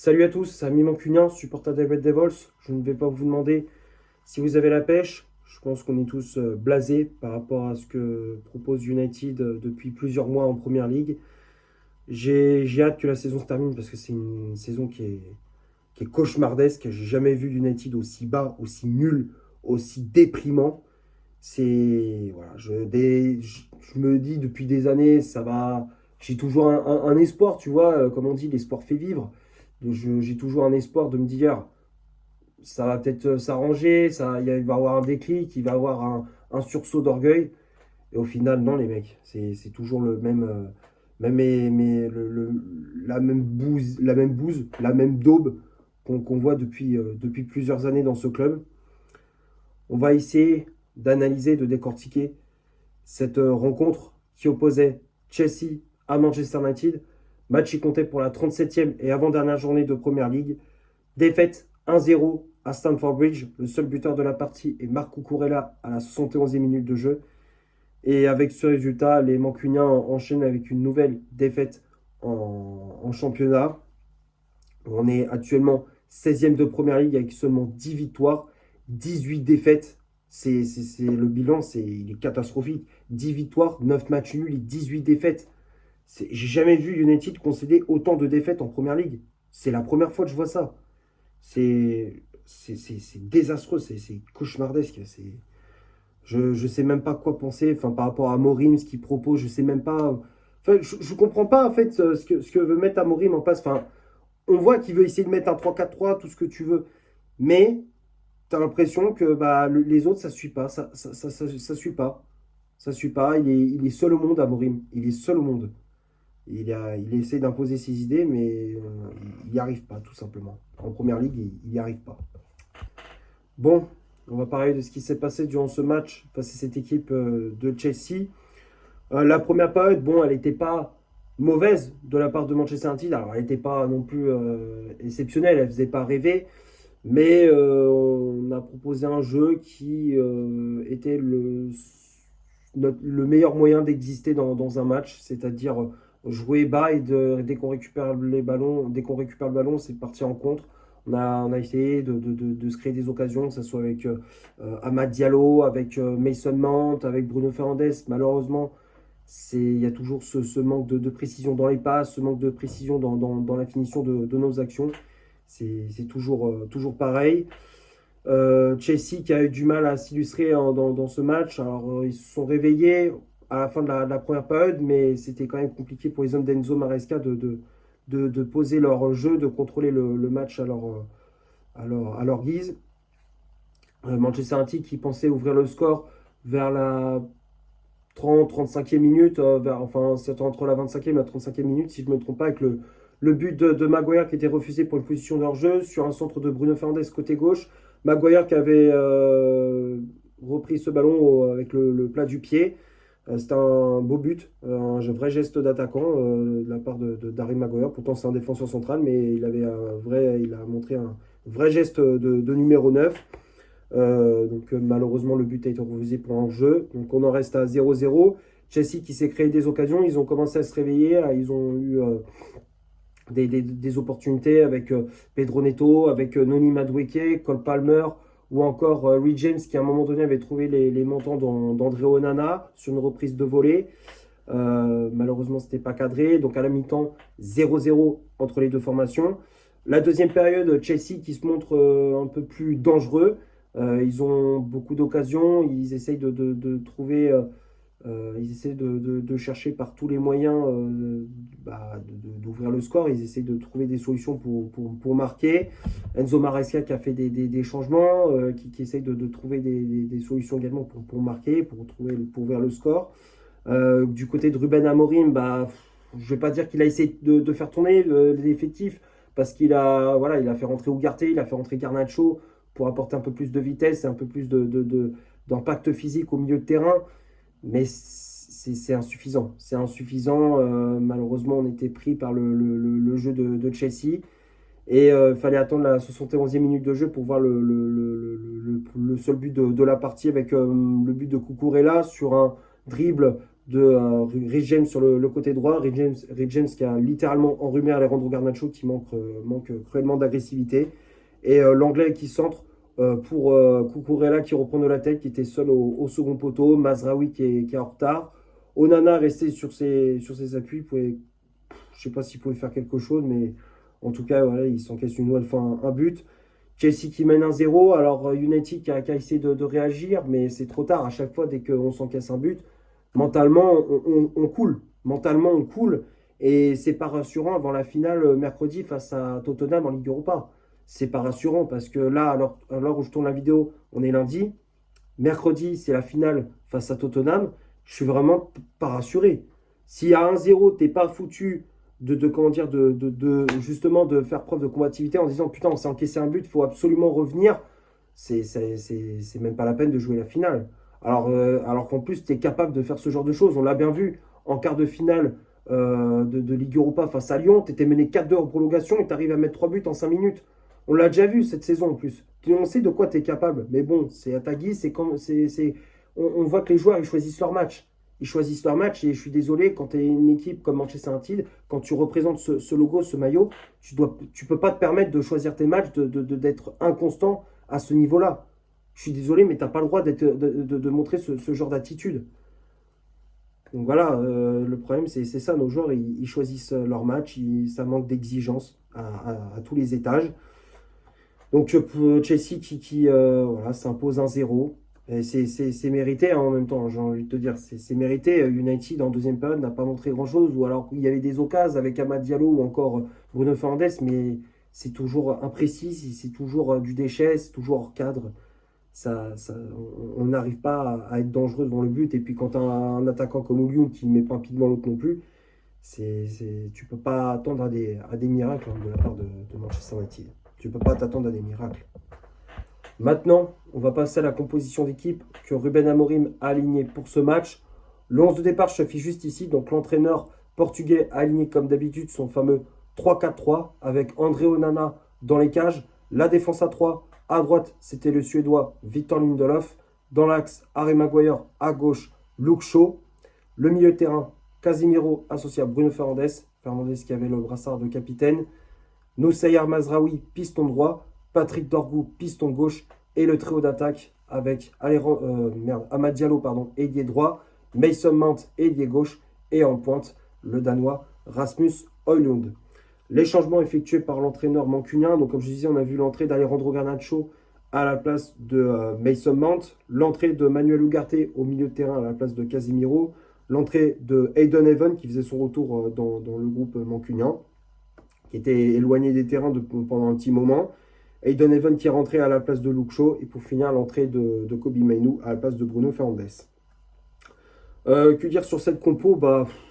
Salut à tous, Ami Mancunien, supporter des Red Devils. Je ne vais pas vous demander si vous avez la pêche. Je pense qu'on est tous blasés par rapport à ce que propose United depuis plusieurs mois en Première Ligue. J'ai hâte que la saison se termine parce que c'est une saison qui est cauchemardesque. J'ai jamais vu United aussi bas, aussi nul, aussi déprimant. Voilà, je me dis depuis des années, ça va. J'ai toujours un espoir, tu vois, comme on dit, l'espoir fait vivre. J'ai toujours un espoir de me dire, ça va peut-être s'arranger, il va y avoir un déclic, il va y avoir un sursaut d'orgueil. Et au final, non, les mecs, c'est toujours le même, la même bouse, la même daube qu'on voit depuis plusieurs années dans ce club. On va essayer d'analyser, de décortiquer cette rencontre qui opposait Chelsea à Manchester United. Match qui comptait pour la 37e et avant-dernière journée de Première Ligue. Défaite 1-0 à Stamford Bridge. Le seul buteur de la partie est Marc Cucurella à la 71e minute de jeu. Et avec ce résultat, les Mancuniens enchaînent avec une nouvelle défaite en championnat. On est actuellement 16e de Première Ligue avec seulement 10 victoires, 18 défaites. Le bilan, il est catastrophique. 10 victoires, 9 matchs nuls et 18 défaites. J'ai jamais vu United concéder autant de défaites en Première Ligue. C'est la première fois que je vois ça. C'est désastreux, c'est cauchemardesque. Je sais même pas quoi penser. Enfin, par rapport à Amorim, ce qu'il propose, je sais même pas. Enfin, je comprends pas en fait ce que veut mettre Amorim en place. Enfin, on voit qu'il veut essayer de mettre un 3-4-3, tout ce que tu veux. Mais tu as l'impression que bah, les autres, ça ne suit pas. Ça suit pas. Ça suit pas. Il est seul au monde, Amorim. Il est seul au monde. Il essaie d'imposer ses idées, mais il n'y arrive pas, tout simplement. En Première Ligue, il n'y arrive pas. Bon, on va parler de ce qui s'est passé durant ce match face à cette équipe de Chelsea. La première période, bon, elle n'était pas mauvaise de la part de Manchester United. Alors, elle n'était pas non plus exceptionnelle, elle ne faisait pas rêver. Mais on a proposé un jeu qui était le meilleur moyen d'exister dans un match, c'est-à-dire jouer bas et dès qu'on récupère les ballons, dès qu'on récupère le ballon, c'est de partir en contre. On a essayé de se créer des occasions, que ce soit avec Amad Diallo, avec Mason Mount, avec Bruno Fernandes. Malheureusement, il y a toujours ce manque de précision dans les passes, ce manque de précision dans la finition de nos actions. C'est toujours pareil. Chelsea qui a eu du mal à s'illustrer dans ce match. Alors, ils se sont réveillés à la fin de la première période, mais c'était quand même compliqué pour les hommes d'Enzo Maresca de poser leur jeu, de contrôler le match à leur guise. Manchester United qui pensait ouvrir le score vers la 30-35e minute, enfin c'est entre la 25e et la 35e minute, si je ne me trompe pas, avec le but de Maguire qui était refusé pour une position d'hors-jeu sur un centre de Bruno Fernandes côté gauche. Maguire qui avait repris ce ballon avec le plat du pied. C'était un beau but, un vrai geste d'attaquant de la part d'Harry Maguire. Pourtant, c'est un défenseur central, mais il a montré un vrai geste de numéro 9. Donc malheureusement, le but a été refusé pour un jeu. Donc on en reste à 0-0. Chelsea qui s'est créé des occasions, ils ont commencé à se réveiller. Ils ont eu des opportunités avec Pedro Neto, avec Noni Madueke, Cole Palmer ou encore Reece James qui à un moment donné avait trouvé les montants d'André Onana sur une reprise de volée. Malheureusement, ce n'était pas cadré. Donc à la mi-temps, 0-0 entre les deux formations. La deuxième période, Chelsea qui se montre un peu plus dangereux. Ils ont beaucoup d'occasions. Ils essayent de trouver, ils essaient de chercher par tous les moyens d'ouvrir le score. Ils essayent de trouver des solutions pour marquer. Enzo Maresca qui a fait des changements, qui essaye de trouver des solutions également pour marquer, pour ouvrir le score. Du côté de Ruben Amorim, je ne vais pas dire qu'il a essayé de faire tourner l'effectif parce il a fait rentrer Ugarte, il a fait rentrer Garnacho pour apporter un peu plus de vitesse et un peu plus d'impact physique au milieu de terrain. Mais c'est insuffisant. C'est insuffisant. Malheureusement, on était pris par le jeu de Chelsea. Et il fallait attendre la 71e minute de jeu pour voir le seul but de la partie avec le but de Cucurella sur un dribble de Rhys James sur le côté droit. Rhys James qui a littéralement enrhumé Alejandro Garnacho qui manque cruellement d'agressivité. Et l'anglais qui centre pour Cucurella qui reprend de la tête, qui était seul au second poteau. Mazraoui qui est en retard. Onana resté sur ses appuis. Je ne sais pas s'il pouvait faire quelque chose, mais en tout cas, voilà, il s'encaisse une nouvelle fois un but. Chelsea qui mène 1-0. Alors United qui a essayé de réagir, mais c'est trop tard. À chaque fois, dès qu'on s'encaisse un but, mentalement, on coule. Mentalement, on coule. Et c'est pas rassurant avant la finale mercredi face à Tottenham en Ligue Europa. C'est pas rassurant parce que là, alors où je tourne la vidéo, on est lundi. Mercredi, c'est la finale face à Tottenham. Je suis vraiment pas rassuré. S'il y a 1-0, t'es pas foutu comment dire, justement de faire preuve de combativité en disant putain, on s'est encaissé un but, il faut absolument revenir. C'est même pas la peine de jouer la finale. Alors qu'en plus, tu es capable de faire ce genre de choses. On l'a bien vu en quart de finale de Ligue Europa face à Lyon. Tu étais mené 4-2 en prolongation et tu arrives à mettre 3 buts en 5 minutes. On l'a déjà vu cette saison en plus. On sait de quoi tu es capable. Mais bon, c'est à ta guise. On voit que les joueurs ils choisissent leur match. Ils choisissent leur match et je suis désolé, quand tu es une équipe comme Manchester United, quand tu représentes ce logo, ce maillot, tu peux pas te permettre de choisir tes matchs, d'être inconstant à ce niveau-là. Je suis désolé, mais tu n'as pas le droit de montrer ce genre d'attitude. Donc voilà, le problème, c'est ça. Nos joueurs, ils choisissent leur match. Ça manque d'exigence à tous les étages. Donc pour Chelsea voilà, s'impose 1-0. Et c'est mérité hein, en même temps, j'ai envie de te dire. C'est mérité. United, en deuxième période, n'a pas montré grand-chose. Ou alors, il y avait des occasions avec Amad Diallo ou encore Bruno Fernandes, mais c'est toujours imprécis, c'est toujours du déchet, c'est toujours hors cadre. On n'arrive pas à être dangereux devant le but. Et puis quand tu as un attaquant comme Ouliou qui ne met pas un pied devant l'autre non plus, tu ne peux pas attendre à des miracles hein, de la part de Manchester United. Tu ne peux pas t'attendre à des miracles. Maintenant, on va passer à la composition d'équipe que Ruben Amorim a alignée pour ce match. Le 11 de départ s'affiche juste ici. Donc l'entraîneur portugais a aligné comme d'habitude son fameux 3-4-3 avec André Onana dans les cages. La défense à 3. À droite, c'était le Suédois Victor Lindelof. Dans l'axe, Harry Maguire. À gauche, Luke Shaw. Le milieu de terrain, Casemiro associé à Bruno Fernandes. Fernandes qui avait le brassard de capitaine. Noussair Mazraoui, piston droit. Patrick Dorgu, piston gauche. Et le trio d'attaque avec Amad Diallo, ailier droit. Mason Mount, ailier gauche. Et en pointe, le Danois Rasmus Højlund. Les changements effectués par l'entraîneur mancunien. Donc, comme je disais, on a vu l'entrée d'Alejandro Garnacho à la place de Mason Mount. L'entrée de Manuel Ugarte au milieu de terrain à la place de Casemiro. L'entrée de Hayden Even qui faisait son retour dans le groupe mancunien, qui était éloigné des terrains pendant un petit moment. Hayden Even qui est rentré à la place de Luke Shaw. Et pour finir, l'entrée de Kobbie Mainoo à la place de Bruno Fernandes. Que dire sur cette compo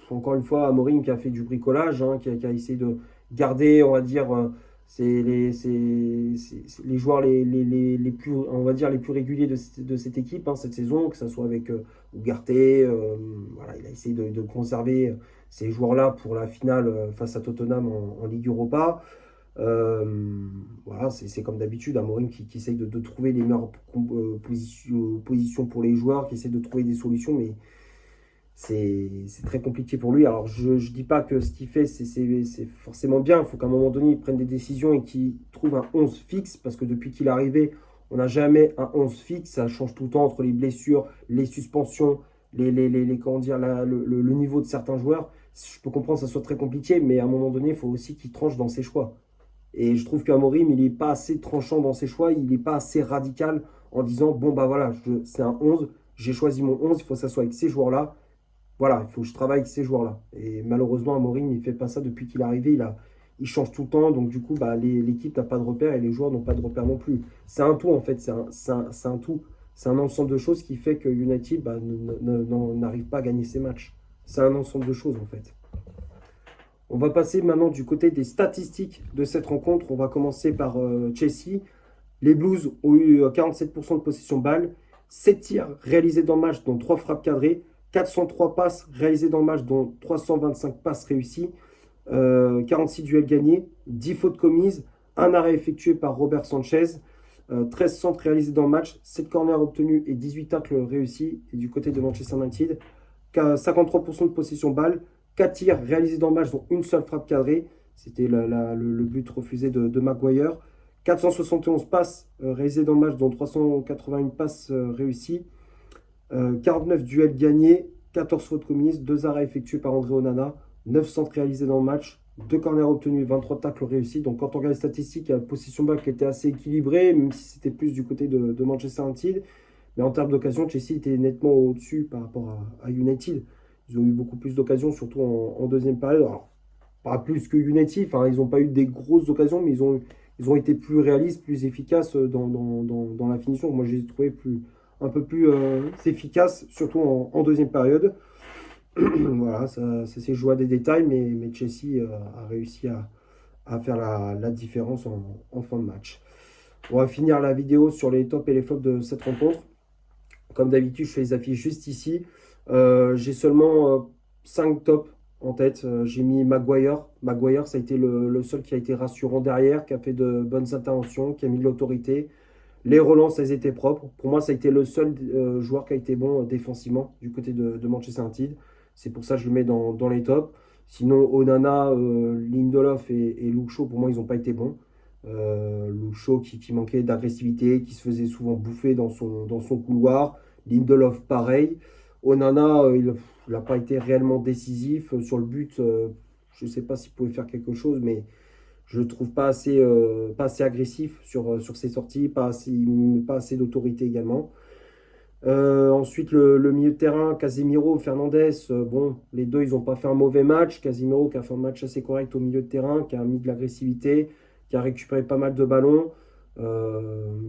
encore une fois, Amorim qui a fait du bricolage, hein, qui a essayé de garder, on va dire, c'est les joueurs les plus, on va dire, les plus réguliers de cette équipe cette saison, que ce soit avec Ugarte. Voilà, il a essayé de conserver ces joueurs-là pour la finale face à Tottenham en Ligue Europa. Voilà, c'est comme d'habitude, Amorim qui essaye de trouver les meilleures positions pour les joueurs, qui essaie de trouver des solutions, mais c'est très compliqué pour lui. Alors, je ne dis pas que ce qu'il fait, c'est forcément bien. Il faut qu'à un moment donné, il prenne des décisions et qu'il trouve un 11 fixe, parce que depuis qu'il est arrivé, on n'a jamais un 11 fixe. Ça change tout le temps entre les blessures, les suspensions, comment dire, le niveau de certains joueurs. Je peux comprendre que ça soit très compliqué, mais à un moment donné, il faut aussi qu'il tranche dans ses choix. Et je trouve qu'Amorim, il n'est pas assez tranchant dans ses choix, il n'est pas assez radical en disant, bon, bah voilà, c'est un 11, j'ai choisi mon 11, il faut que ça soit avec ces joueurs-là. Voilà, il faut que je travaille avec ces joueurs-là. Et malheureusement, Amorim, il ne fait pas ça depuis qu'il est arrivé. Il change tout le temps. Donc, du coup, l'équipe n'a pas de repères et les joueurs n'ont pas de repères non plus. C'est un tout, en fait. C'est un tout. C'est un ensemble de choses qui fait que United n'arrive pas à gagner ses matchs. C'est un ensemble de choses, en fait. On va passer maintenant du côté des statistiques de cette rencontre. On va commencer par Chelsea. Les Blues ont eu 47% de possession balle, 7 tirs réalisés dans le match, dont 3 frappes cadrées, 403 passes réalisées dans le match, dont 325 passes réussies, 46 duels gagnés, 10 fautes commises, un arrêt effectué par Robert Sanchez, 13 centres réalisés dans le match, 7 corners obtenus et 18 tacles réussis. Et du côté de Manchester United, 53% de possession balle, 4 tirs réalisés dans le match, dont une seule frappe cadrée. C'était le but refusé de Maguire. 471 passes réalisées dans le match, dont 381 passes réussies. 49 duels gagnés, 14 fautes commises, 2 arrêts effectués par André Onana, 9 centres réalisés dans le match, 2 corners obtenus, 23 tacles réussis. Donc quand on regarde les statistiques, il y a la possession balle qui était assez équilibrée, même si c'était plus du côté de Manchester United. Mais en termes d'occasion, Chelsea était nettement au-dessus par rapport à United. Ils ont eu beaucoup plus d'occasions, surtout en deuxième période. Alors, pas plus que United, enfin, ils n'ont pas eu des grosses occasions, mais ils ont été plus réalistes, plus efficaces dans la finition. Moi, je les ai trouvés un peu plus efficaces, surtout en deuxième période. Voilà, ça s'est joué à des détails, mais Chelsea a réussi à faire la différence en fin de match. On va finir la vidéo sur les tops et les flops de cette rencontre. Comme d'habitude, je fais les affiches juste ici. J'ai seulement 5 tops en tête. J'ai mis Maguire. Maguire, ça a été le seul qui a été rassurant derrière, qui a fait de bonnes interventions, qui a mis de l'autorité. Les relances, elles étaient propres. Pour moi, ça a été le seul joueur qui a été bon défensivement du côté de Manchester United. C'est pour ça que je le mets dans les tops. Sinon, Onana, Lindelof et Luke Shaw, pour moi, ils n'ont pas été bons. Luke Shaw qui manquait d'agressivité, qui se faisait souvent bouffer dans son couloir. Lindelof, pareil. Onana, il n'a pas été réellement décisif. Sur le but, je ne sais pas s'il pouvait faire quelque chose, mais je ne le trouve pas assez agressif sur ses sorties, pas assez d'autorité également. Ensuite, le milieu de terrain, Casemiro, Fernandes, bon, les deux, ils n'ont pas fait un mauvais match. Casemiro qui a fait un match assez correct au milieu de terrain, qui a mis de l'agressivité, qui a récupéré pas mal de ballons.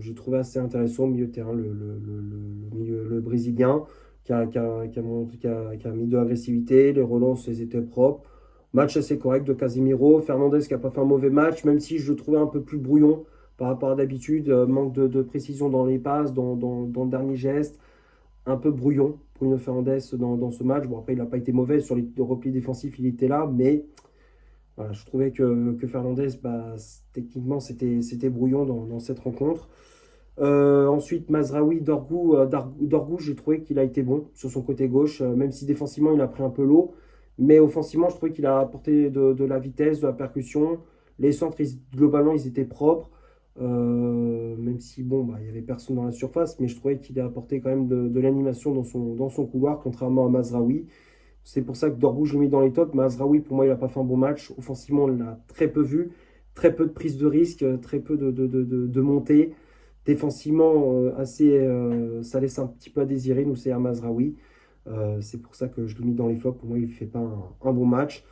J'ai trouvé assez intéressant au milieu de terrain, le Brésilien, qui a mis de l'agressivité. Les relances, elles étaient propres. Match assez correct de Casemiro. Fernandes qui n'a pas fait un mauvais match, même si je le trouvais un peu plus brouillon par rapport à d'habitude. Manque de précision dans les passes, dans le dernier geste. Un peu brouillon pour une Fernandes dans ce match. Bon, après, il n'a pas été mauvais sur les replis défensifs, il était là, mais voilà, je trouvais que Fernandes, bah, techniquement, c'était brouillon dans cette rencontre. Ensuite, Mazraoui, Dorgu, j'ai trouvé qu'il a été bon sur son côté gauche, même si défensivement, il a pris un peu l'eau. Mais offensivement, je trouvais qu'il a apporté de la vitesse, de la percussion. Les centres, globalement, ils étaient propres. Même si, bon, bah, il n'y avait personne dans la surface, mais je trouvais qu'il a apporté quand même de l'animation dans son couloir, contrairement à Mazraoui. C'est pour ça que Dorgu, je l'ai mis dans les tops. Mazraoui, pour moi, il n'a pas fait un bon match. Offensivement, on l'a très peu vu. Très peu de prise de risque, très peu de montée. Défensivement, ça laisse un petit peu à désirer, nous, c'est Mazraoui. C'est pour ça que je l'ai mis dans les flops. Pour moi, il ne fait pas un bon match.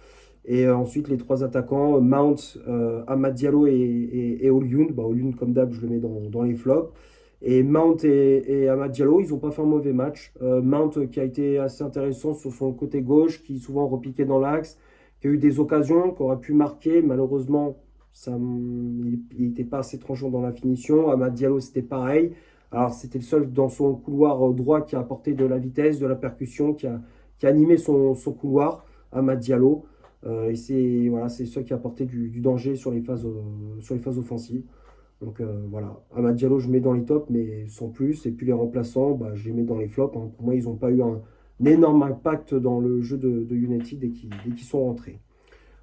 Et ensuite, les trois attaquants, Mount, Amad Diallo et Olyun. Bah, Olyun, comme d'hab, je le mets dans les flops. Et Mount et Amad Diallo, ils n'ont pas fait un mauvais match. Mount qui a été assez intéressant sur son côté gauche, qui souvent repiquait dans l'axe, qui a eu des occasions, qui aurait pu marquer. Malheureusement, il n'était pas assez tranchant dans la finition. Amad Diallo, c'était pareil. Alors, c'était le seul dans son couloir droit qui a apporté de la vitesse, de la percussion, qui a animé son couloir, Amad Diallo. Et c'est voilà, le seul qui a apporté du danger sur les phases offensives. Donc voilà, Amad Diallo, je mets dans les tops, mais sans plus. Et puis les remplaçants, bah, je les mets dans les flops, hein. Pour moi, ils n'ont pas eu un énorme impact dans le jeu de United dès qu'ils sont rentrés.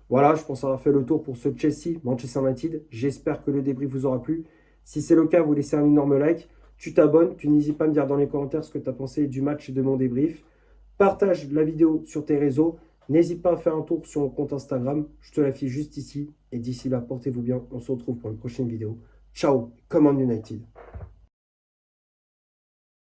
Voilà, je pense avoir fait le tour pour ce Chelsea-Manchester United. J'espère que le débrief vous aura plu. Si c'est le cas, vous laissez un énorme like. Tu t'abonnes, tu n'hésites pas à me dire dans les commentaires ce que tu as pensé du match et de mon débrief. Partage la vidéo sur tes réseaux. N'hésite pas à faire un tour sur mon compte Instagram. Je te l'affiche juste ici. Et d'ici là, portez-vous bien. On se retrouve pour une prochaine vidéo. Ciao, come on United.